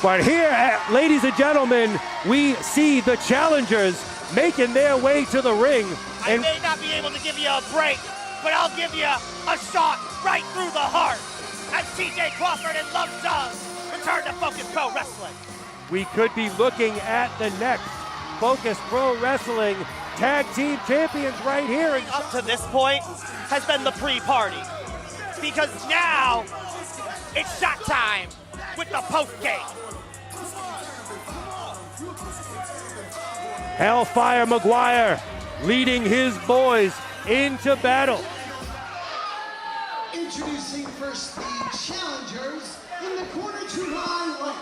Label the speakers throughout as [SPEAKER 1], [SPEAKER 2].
[SPEAKER 1] But here, ladies and gentlemen, we see the challengers making their way to the ring.
[SPEAKER 2] I may not be able to give you a break, but I'll give you a shot right through the heart as TJ Crawford and Love Doug return to Focus Pro Wrestling.
[SPEAKER 1] We could be looking at the next Focus Pro Wrestling Tag Team Champions right here. And
[SPEAKER 2] up to this point has been the pre-party, because now it's shot time with the post-game.
[SPEAKER 1] Hellfire McGuire leading his boys into battle.
[SPEAKER 3] Introducing first the challengers in the corner to my right,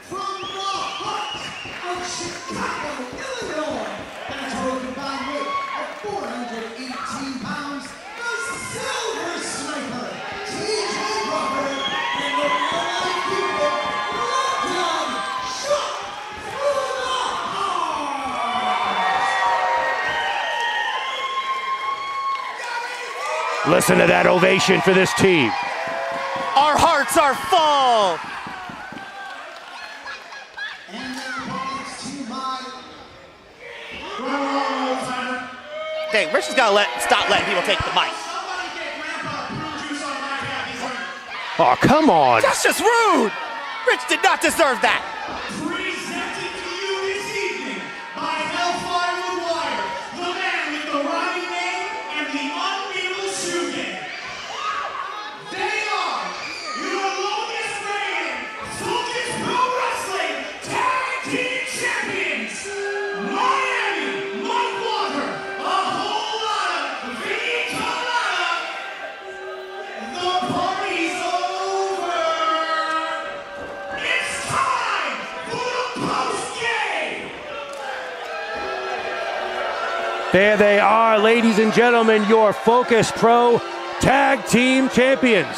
[SPEAKER 3] from the heart of Chicago, Illinois, and a total combined weight of 418 pounds, the Silver Sniper, TJ Crawford, and the real-life people, Love Doug, shot through the heart.
[SPEAKER 1] Listen to that ovation for this team.
[SPEAKER 2] Our hearts are full. Dang, Rich has got to stop letting people take the mic.
[SPEAKER 1] Oh, come on.
[SPEAKER 2] That's just rude. Rich did not deserve that.
[SPEAKER 3] Presented to you this evening by Hellfire McGuire, the man with the rhyming name and the unbeatable shoe game. They are your longest reigning Focus Pro Wrestling Tag Team Champions, Miami Mike Walker, a whole lot of Vinny Colada. The party's over. It's time for the post-game.
[SPEAKER 1] There they are, ladies and gentlemen, your Focus Pro Tag Team Champions.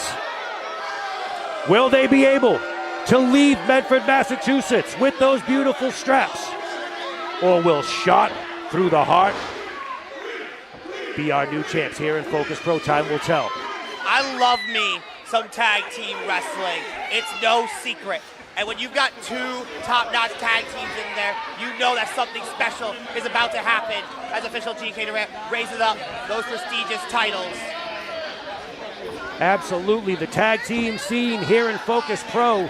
[SPEAKER 1] Will they be able to leave Medford, Massachusetts with those beautiful straps? Or will Shot Through the Heart be our new champs here in Focus Pro? Time will tell.
[SPEAKER 2] I love me some tag team wrestling. It's no secret. And when you've got two top-notch tag teams in there, you know that something special is about to happen as official GK Durant raises up those prestigious titles.
[SPEAKER 1] Absolutely, the tag team scene here in Focus Pro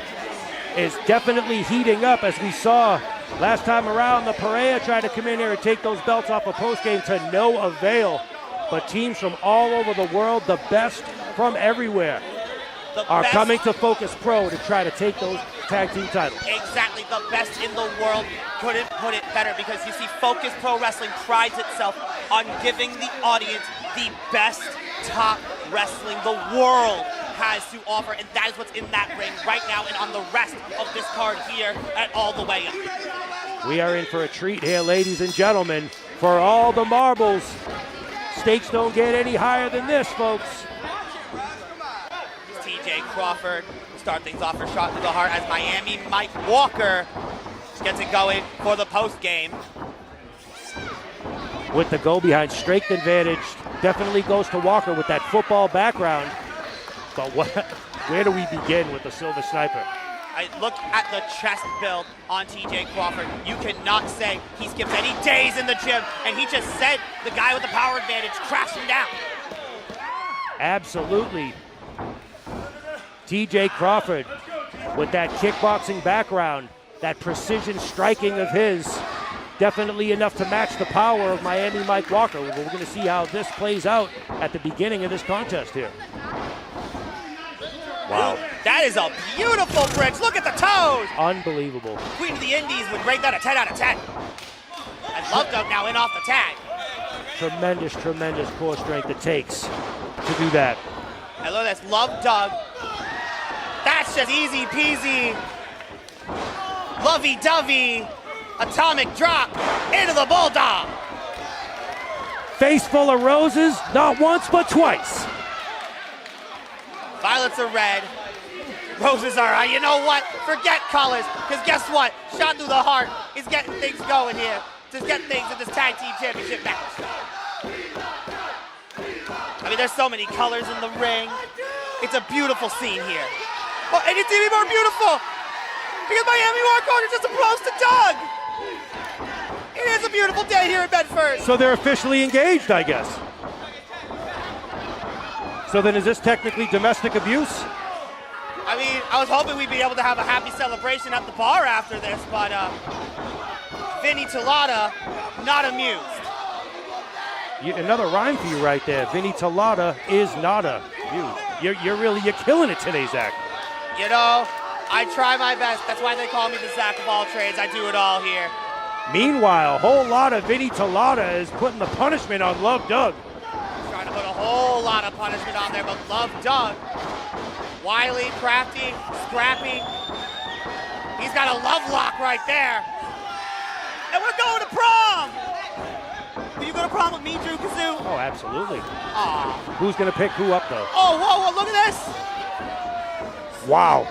[SPEAKER 1] is definitely heating up, as we saw last time around. The Perea tried to come in here and take those belts off of postgame to no avail. But teams from all over the world, the best from everywhere, are coming to Focus Pro to try to take those tag team titles.
[SPEAKER 2] Exactly, the best in the world. Couldn't put it better, because you see, Focus Pro Wrestling prides itself on giving the audience the best top wrestling the world has to offer, and that is what's in that ring right now and on the rest of this card here at All the Way Up.
[SPEAKER 1] We are in for a treat here, ladies and gentlemen, for all the marbles. Stakes don't get any higher than this, folks.
[SPEAKER 2] TJ Crawford start things off for Shot Through the Heart as Miami Mike Walker gets it going for the post game.
[SPEAKER 1] With the go behind strength advantage, definitely goes to Walker with that football background. But where do we begin with the Silver Sniper?
[SPEAKER 2] I look at the chest build on TJ Crawford. You cannot say he skips any days in the gym, and he just said the guy with the power advantage crashed him down.
[SPEAKER 1] Absolutely. TJ Crawford with that kickboxing background, that precision striking of his, definitely enough to match the power of Miami Mike Walker. We're going to see how this plays out at the beginning of this contest here. Wow.
[SPEAKER 2] That is a beautiful bridge. Look at the toes.
[SPEAKER 1] Unbelievable.
[SPEAKER 2] Queen of the Indies would rate that a 10 out of 10. And Love Doug now in off the tag.
[SPEAKER 1] Tremendous, tremendous core strength it takes to do that.
[SPEAKER 2] I love this. Love Doug. That's just easy peasy. Lovey-dovey. Atomic drop into the Bulldog.
[SPEAKER 1] Face full of roses, not once but twice.
[SPEAKER 2] Violets are red. Roses are, you know what? Forget colors, because guess what? Shot Through the Heart is getting things going here to get things in this tag team championship match. I mean, there's so many colors in the ring. It's a beautiful scene here. Oh, and it's even more beautiful because Miami Warcorner just approached to Doug. It is a beautiful day here in Medford.
[SPEAKER 1] So they're officially engaged, I guess. So then is this technically domestic abuse?
[SPEAKER 2] I mean, I was hoping we'd be able to have a happy celebration at the bar after this, but Vinny Talata, not amused.
[SPEAKER 1] Another rhyme for you right there. Vinny Talata is not a you. You're killing it today, Zach.
[SPEAKER 2] You know, I try my best. That's why they call me the Zach of all trades. I do it all here.
[SPEAKER 1] Meanwhile, a whole lot of Vinny Talata is putting the punishment on Love Doug.
[SPEAKER 2] Trying to put a whole lot of punishment on there, but Love Doug, wily, crafty, scrappy. He's got a love lock right there. And we're going to prom! Will you go to prom with me, Drew Kazoo?
[SPEAKER 1] Oh, absolutely.
[SPEAKER 2] Aw.
[SPEAKER 1] Who's going to pick who up, though?
[SPEAKER 2] Oh, whoa, look at this!
[SPEAKER 1] Wow.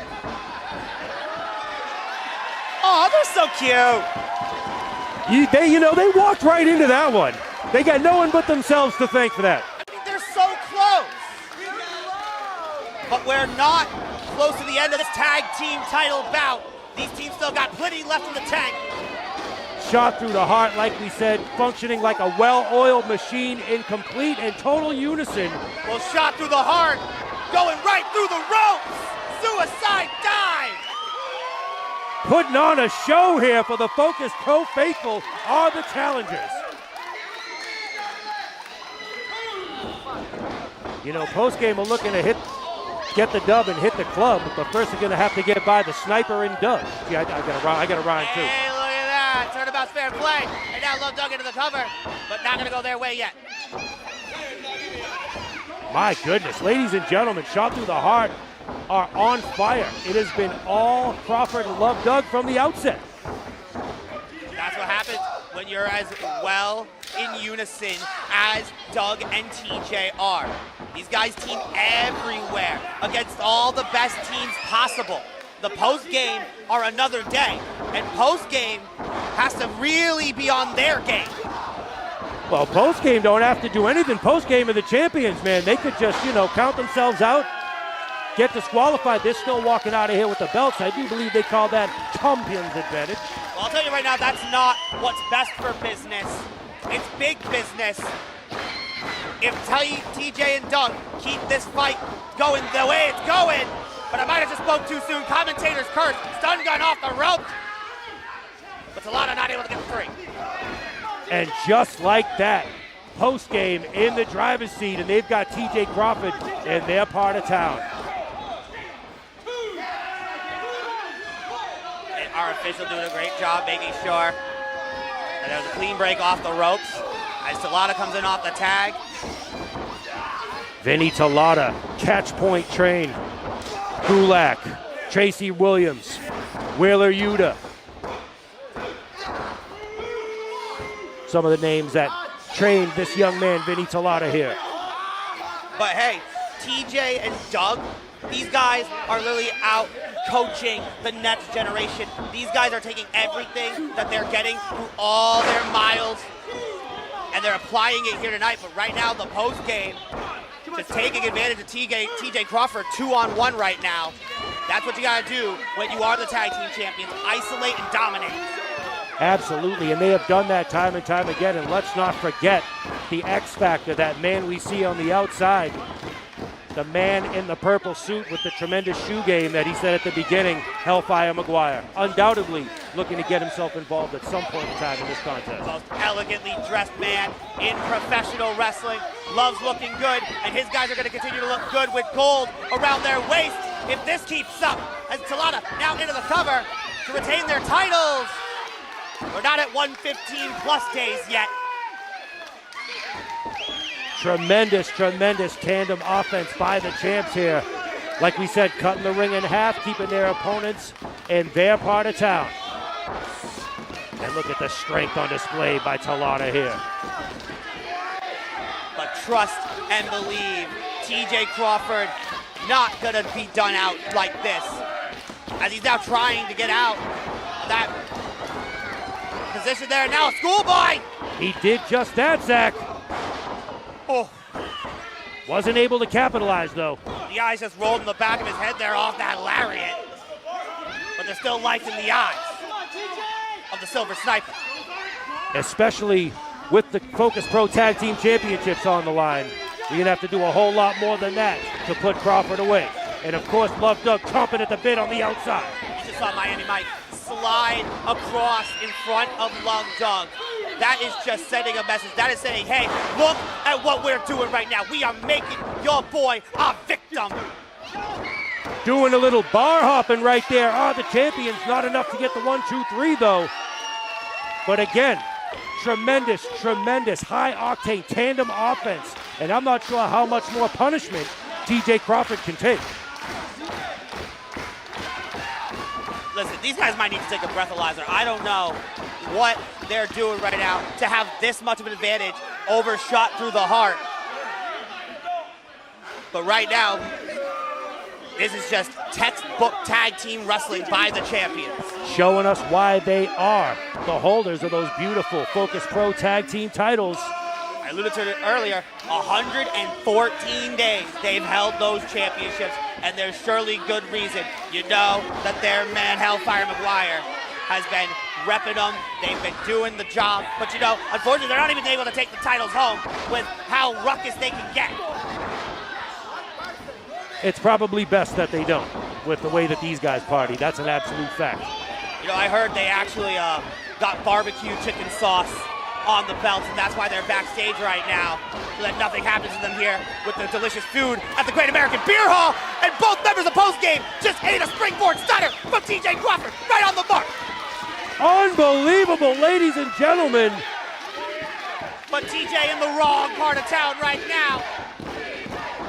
[SPEAKER 2] Oh, they're so cute.
[SPEAKER 1] They walked right into that one. They got no one but themselves to thank for that.
[SPEAKER 2] I mean, they're so close. But we're not close to the end of this tag team title bout. These teams still got plenty left in the tank.
[SPEAKER 1] Shot through the heart, like we said, functioning like a well-oiled machine in complete and total unison.
[SPEAKER 2] Well, shot through the heart, going right through the ropes. Suicide dive.
[SPEAKER 1] Putting on a show here for the Focus Pro faithful are the challengers. Post-game are looking to get the dub and hit the club, but first they're going to have to get by the sniper and Doug. Yeah, I got a rhyme too.
[SPEAKER 2] Hey, look at that. Turnabout's fair play. And now Love Doug into the cover, but not going to go their way yet.
[SPEAKER 1] My goodness, ladies and gentlemen, shot through the heart are on fire. It has been all Crawford and Love Doug from the outset.
[SPEAKER 2] That's what happens when you're as well in unison as Doug and TJ are. These guys team everywhere against all the best teams possible. The post-game are another day, and post-game has to really be on their game.
[SPEAKER 1] Well, post-game don't have to do anything. Post-game are the champions, man. They could just, count themselves out, get disqualified. They're still walking out of here with the belts. I do believe they call that champion's advantage.
[SPEAKER 2] Well, I'll tell you right now, that's not what's best for business. It's big business. If TJ and Doug keep this fight going the way it's going, but I might have just spoke too soon. Commentator's curse, stun gun off the rope. But Talata not able to get the three.
[SPEAKER 1] And just like that, post-game in the driver's seat, and they've got TJ Crawford in their part of town.
[SPEAKER 2] And our official doing a great job making sure that there's a clean break off the ropes as Talata comes in off the tag.
[SPEAKER 1] Vinny Talata, catch point train. Kulak, Tracy Williams, Wheeler Yuta. Some of the names that trained this young man, Vinny Talata, here.
[SPEAKER 2] But hey, TJ and Doug, these guys are literally out coaching the next generation. These guys are taking everything that they're getting through all their miles, and they're applying it here tonight. But right now, the post game, just taking advantage of TJ Crawford 2-on-1 right now. That's what you gotta do when you are the tag team champions. Isolate and dominate.
[SPEAKER 1] Absolutely, and they have done that time and time again. And let's not forget the X Factor, that man we see on the outside. The man in the purple suit with the tremendous shoe game that he said at the beginning, Hellfire McGuire. Undoubtedly looking to get himself involved at some point in time in this contest.
[SPEAKER 2] Most elegantly dressed man in professional wrestling. Loves looking good, and his guys are going to continue to look good with gold around their waist if this keeps up. As Talata now into the cover to retain their titles. We're not at 115 plus days yet.
[SPEAKER 1] Tremendous tandem offense by the champs here. Like we said, cutting the ring in half, keeping their opponents in their part of town. And look at the strength on display by Talata here.
[SPEAKER 2] But trust and believe, TJ Crawford not gonna be done out like this. As he's now trying to get out of that position there. Now schoolboy!
[SPEAKER 1] He did just that, Zach.
[SPEAKER 2] Oh.
[SPEAKER 1] Wasn't able to capitalize, though.
[SPEAKER 2] The eyes just rolled in the back of his head there off that lariat. But there's still life in the eyes of the Silver Sniper.
[SPEAKER 1] Especially with the Focus Pro Tag Team Championships on the line. You're gonna have to do a whole lot more than that to put Crawford away. And of course, Love Doug chomping at the bit on the outside.
[SPEAKER 2] You just saw Miami Mike slide across in front of Love Doug. That is just sending a message. That is saying, hey, look at what we're doing right now. We are making your boy a victim.
[SPEAKER 1] Doing a little bar hopping right there are the champions. Not enough to get the 1, 2, 3 though. But again, tremendous high-octane tandem offense. And I'm not sure how much more punishment TJ Crawford can take.
[SPEAKER 2] Listen, these guys might need to take a breathalyzer. I don't know what they're doing right now to have this much of an advantage overshot through the heart. But right now, this is just textbook tag team wrestling by the champions.
[SPEAKER 1] Showing us why they are the holders of those beautiful Focus Pro Tag Team titles.
[SPEAKER 2] I alluded to it earlier, 114 days they've held those championships, and there's surely good reason. You know that their man, Hellfire McGuire, has been repping them. They've been doing the job. But you know, unfortunately, they're not even able to take the titles home with how ruckus they can get.
[SPEAKER 1] It's probably best that they don't, with the way that these guys party. That's an absolute fact.
[SPEAKER 2] You know, I heard they actually got barbecue chicken sauce on the belts, and that's why they're backstage right now, so that nothing happens to them here with the delicious food at the Great American Beer Hall. And both members of postgame just ate a springboard stunner from TJ Crawford right on the mark.
[SPEAKER 1] Unbelievable, ladies and gentlemen.
[SPEAKER 2] But TJ in the wrong part of town right now,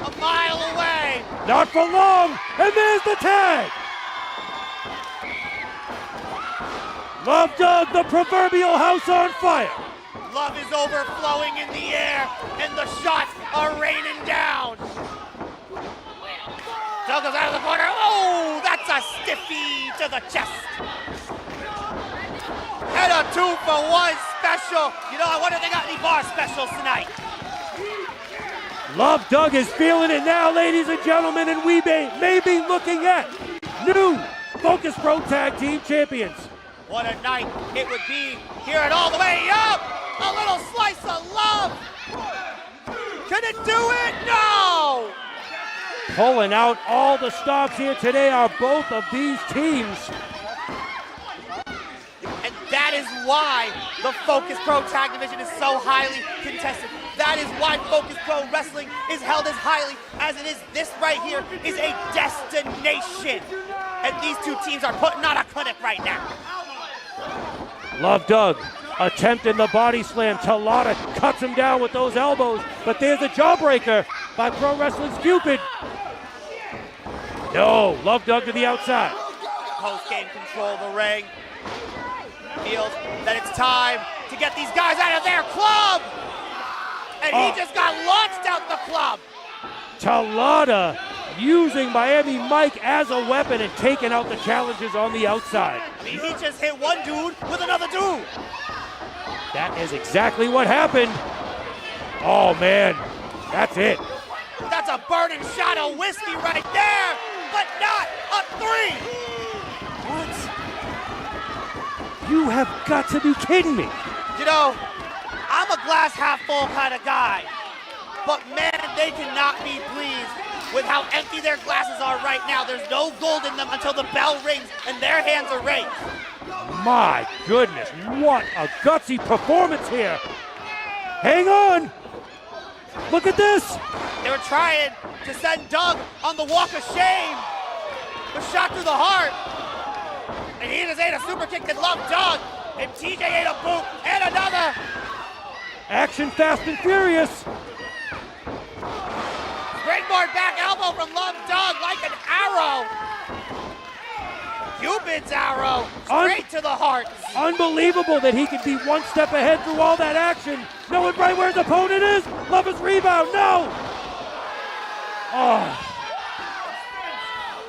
[SPEAKER 2] a mile away.
[SPEAKER 1] Not for long, and there's the tag. Love Doug, the proverbial house on fire.
[SPEAKER 2] Love is overflowing in the air, and the shots are raining down. Doug goes out of the corner. Oh, that's a stiffy to the chest. And a 2-for-1 special. You know, I wonder if they got any bar specials tonight.
[SPEAKER 1] Love Doug is feeling it now, ladies and gentlemen, and we may be looking at new Focus Pro Tag Team Champions.
[SPEAKER 2] What a night it would be here at All the Way Up. A little slice of love. Can it do it? No!
[SPEAKER 1] Pulling out all the stops here today are both of these teams.
[SPEAKER 2] And that is why the Focus Pro Tag Division is so highly contested. That is why Focus Pro Wrestling is held as highly as it is. This right here is a destination. And these two teams are putting on a clinic right now.
[SPEAKER 1] Love Doug attempting the body slam. Talata cuts him down with those elbows, but there's a jawbreaker by Pro Wrestling's Cupid. No, Love Doug to the outside.
[SPEAKER 2] Post-game control of the ring. Feels that it's time to get these guys out of their club. And he just got launched out the club.
[SPEAKER 1] Talata using Miami Mike as a weapon and taking out the challenges on the outside.
[SPEAKER 2] I mean, he just hit one dude with another dude.
[SPEAKER 1] That is exactly what happened. Oh, man. That's it.
[SPEAKER 2] That's a burning shot of whiskey right there, but not a 3.
[SPEAKER 1] What? You have got to be kidding me.
[SPEAKER 2] You know, I'm a glass half full kind of guy, but man, they cannot be pleased with how empty their glasses are right now. There's no gold in them until the bell rings and their hands are raised.
[SPEAKER 1] My goodness, what a gutsy performance here. Hang on. Look at this.
[SPEAKER 2] They were trying to send Doug on the walk of shame. A shot through the heart. And he just ate a super kick that loved Doug. And TJ ate a boot and another.
[SPEAKER 1] Action fast and furious.
[SPEAKER 2] Springboard back elbow from Love Doug like an arrow. Cupid's arrow straight to the heart.
[SPEAKER 1] Unbelievable that he could be one step ahead through all that action. Knowing right where his opponent is. Lover's rebound. No. Oh.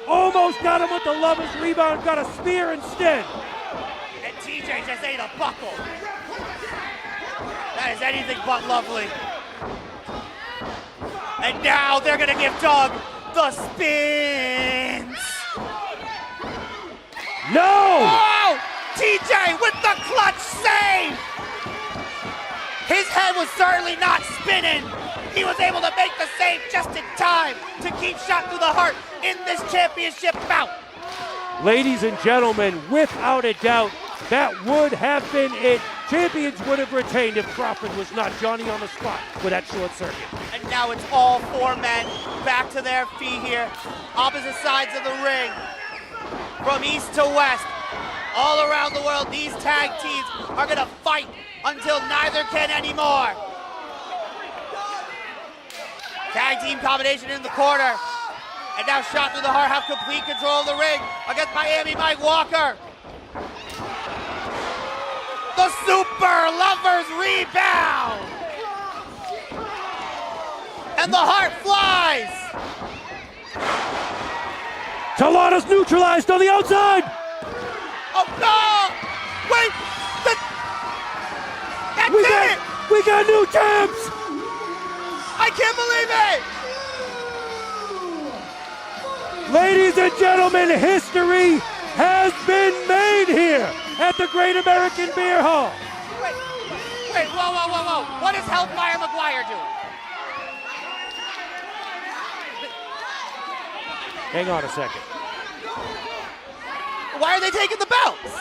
[SPEAKER 1] Almost got him with the Lover's rebound. Got a spear instead.
[SPEAKER 2] And TJ just ate a buckle. That is anything but lovely. And now they're going to give Doug the spins.
[SPEAKER 1] No!
[SPEAKER 2] Oh! TJ with the clutch save! His head was certainly not spinning. He was able to make the save just in time to keep Shot Through the Heart in this championship bout.
[SPEAKER 1] Ladies and gentlemen, without a doubt, that would have been it. Champions would have retained if Crawford was not Johnny on the spot with that short circuit.
[SPEAKER 2] And now it's all four men back to their feet here. Opposite sides of the ring. From east to west, all around the world, these tag teams are gonna fight until neither can anymore. Tag team combination in the corner. And now Shot Through the Heart have complete control of the ring against Miami Mike Walker. The Super Lovers rebound. And the Heart flies.
[SPEAKER 1] Talana's neutralized on the outside.
[SPEAKER 2] Oh no! Wait! That's it!
[SPEAKER 1] We got new champs!
[SPEAKER 2] I can't believe it!
[SPEAKER 1] Ladies and gentlemen, history has been made here at the Great American Beer Hall.
[SPEAKER 2] Wait, whoa. What is Hellfire McGuire doing?
[SPEAKER 1] Hang on a second.
[SPEAKER 2] Why are they taking the belts?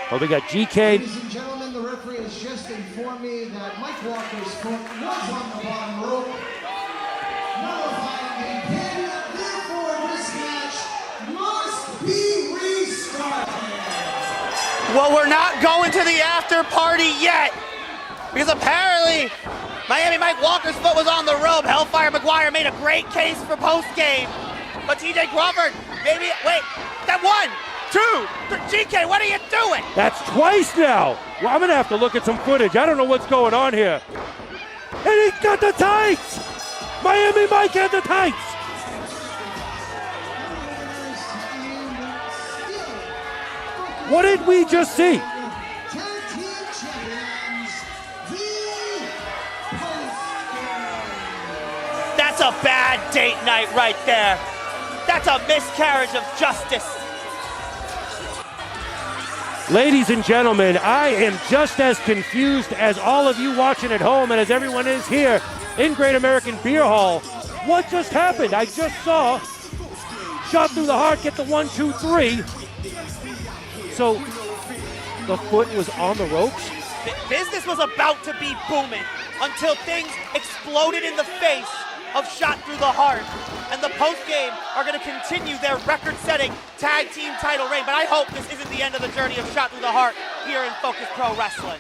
[SPEAKER 1] Well, we got GK.
[SPEAKER 4] Ladies and gentlemen, the referee has just informed me that Mike Walker's foot was on the bottom rope. Nullifying the pin, therefore this match must be restarted.
[SPEAKER 2] Well, we're not going to the after party yet, because apparently Miami Mike Walker's foot was on the rope. Hellfire McGuire made a great case for post-game, but TJ Crawford, maybe, wait, that 1, 2, 3, GK, what are you doing?
[SPEAKER 1] That's twice now. Well, I'm gonna have to look at some footage. I don't know what's going on here. And he's got the tights! Miami Mike had the tights! What did we just see?
[SPEAKER 4] Tag team champions, the post-game.
[SPEAKER 2] That's a bad date night right there. That's a miscarriage of justice.
[SPEAKER 1] Ladies and gentlemen, I am just as confused as all of you watching at home and as everyone is here in Great American Beer Hall. What just happened? I just saw Shot Through the Heart get the 1, 2, 3. So the foot was on the ropes?
[SPEAKER 2] Business was about to be booming until things exploded in the face of Shot Through the Heart. And the post-game are going to continue their record-setting tag team title reign. But I hope this isn't the end of the journey of Shot Through the Heart here in Focus Pro Wrestling.